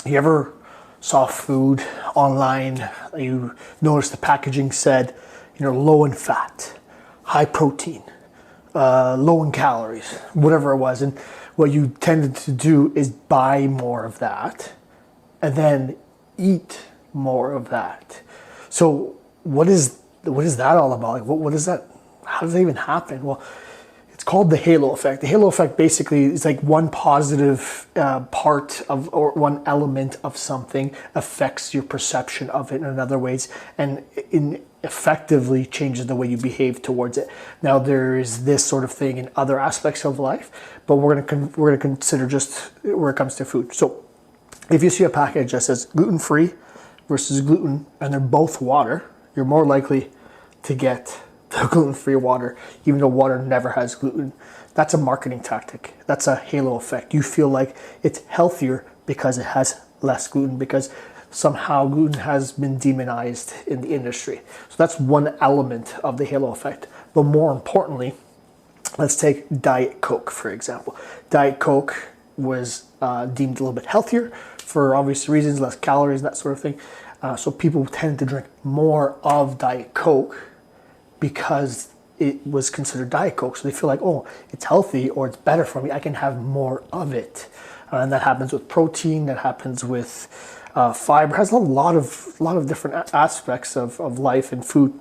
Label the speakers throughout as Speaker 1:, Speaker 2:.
Speaker 1: You ever saw food online, you noticed the packaging said, low in fat, high protein, low in calories, whatever it was. And what you tended to do is buy more of that and then eat more of that. So what is that all about? Like, what is that? How does that even happen? Well, it's called the halo effect. The halo effect basically is like one positive part of, or one element of something affects your perception of it in other ways, and effectively changes the way you behave towards it. Now, there is this sort of thing in other aspects of life, but we're gonna consider just where it comes to food. So if you see a package that says gluten-free versus gluten, and they're both water, you're more likely to get the gluten-free water, even though water never has gluten. That's a marketing tactic. That's a halo effect. You feel like it's healthier because it has less gluten, because somehow gluten has been demonized in the industry. So that's one element of the halo effect. But more importantly, let's take Diet Coke, for example. Diet Coke was deemed a little bit healthier for obvious reasons, less calories, that sort of thing. So people tend to drink more of Diet Coke because it was considered Diet Coke. So they feel like, oh, it's healthy or it's better for me, I can have more of it. And that happens with protein, that happens with fiber. It has a lot of different aspects of life and food.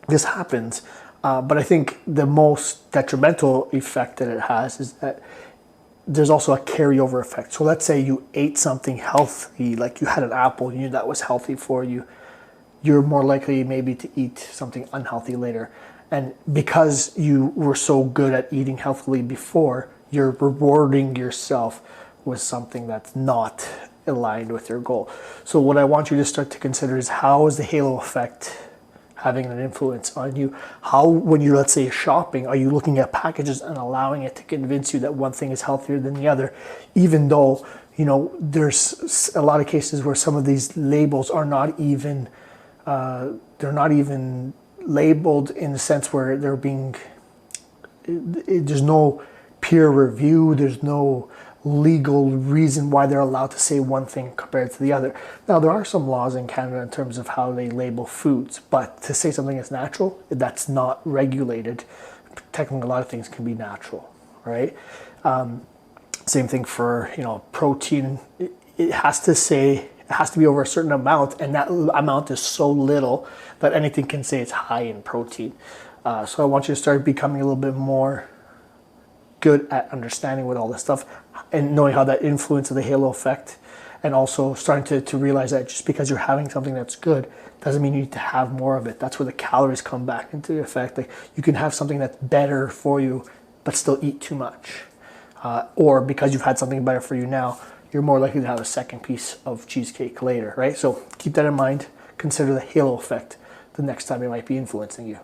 Speaker 1: This happens. But I think the most detrimental effect that it has is that there's also a carryover effect. So let's say you ate something healthy, like you had an apple, you knew that was healthy for you. You're more likely maybe to eat something unhealthy later. And because you were so good at eating healthily before, you're rewarding yourself with something that's not aligned with your goal. So what I want you to start to consider is, how is the halo effect having an influence on you? How, when you're, let's say, shopping, are you looking at packages and allowing it to convince you that one thing is healthier than the other, even though, there's a lot of cases where some of these labels are not even labeled in the sense where there's no peer review, there's no legal reason why they're allowed to say one thing compared to the other. Now, there are some laws in Canada in terms of how they label foods, but to say something is natural, that's not regulated. Technically, a lot of things can be natural, right? Same thing for, protein. It has to be over a certain amount, and that amount is so little that anything can say it's high in protein. So I want you to start becoming a little bit more good at understanding with all this stuff and knowing how that influence of the halo effect, and also starting to realize that just because you're having something that's good doesn't mean you need to have more of it. That's where the calories come back into effect. Like, you can have something that's better for you but still eat too much, or because you've had something better for you now, you're more likely to have a second piece of cheesecake later, right? So keep that in mind. Consider the halo effect the next time it might be influencing you.